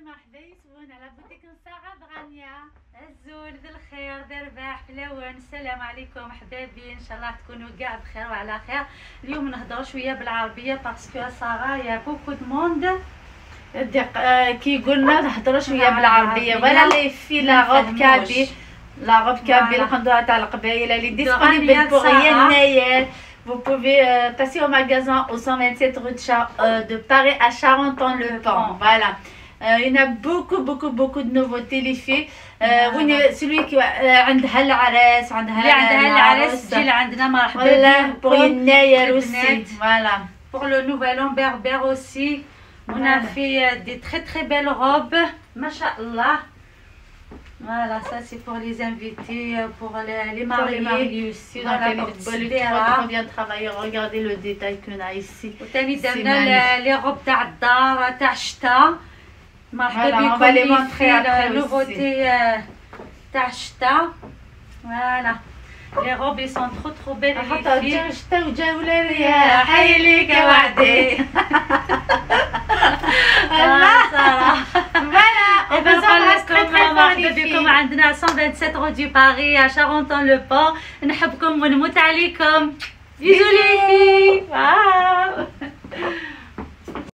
مرحبا يسون على بوتيك ساعة بغانية. الزول ذي الخير ذي رباح في الاول. السلام عليكم حبابي، ان شاء الله تكونوا كاع بخير وعلى خير. اليوم نهضروا شويه بالعربيه باسكو سارة يا بوكو دو موند كي قلنا نهضروا شويه بالعربيه. فوالا لي في لا روب كابي، لا روب كابي القندوره تاع القبايله اللي ديسپونيبل بور يناير. Vous pouvez passer au magasin au 127 rue de Paris à Charenton-le-Pont. Voilà. Il y en a beaucoup de nouveautés les filles. celui qui عندها العراس عندها العراس تجي لعندنا مرحبا بها. pour يناير aussi. Voilà. Pour le nouvel an berbère aussi. On a fait des très belles robes. Machallah. Voilà, ça c'est pour les invités, pour les mariés. Pour les mariés aussi. Voilà, pour bien travailler. Regardez le détail qu'on a ici. وثاني درنا les robes تاع الدار تاع الشتاء. مرحبا بكم في nouveauté تاع الشتاء. Voilà. Les robes ils sont trop belles les filles. حتى الشتاء وجاو الرياح حيليك وعدي. مرحبا بكم عندنا 127 rue du Paris à Charenton-le-Pont. نحبكم ونموت عليكم. بيزو لي. واو.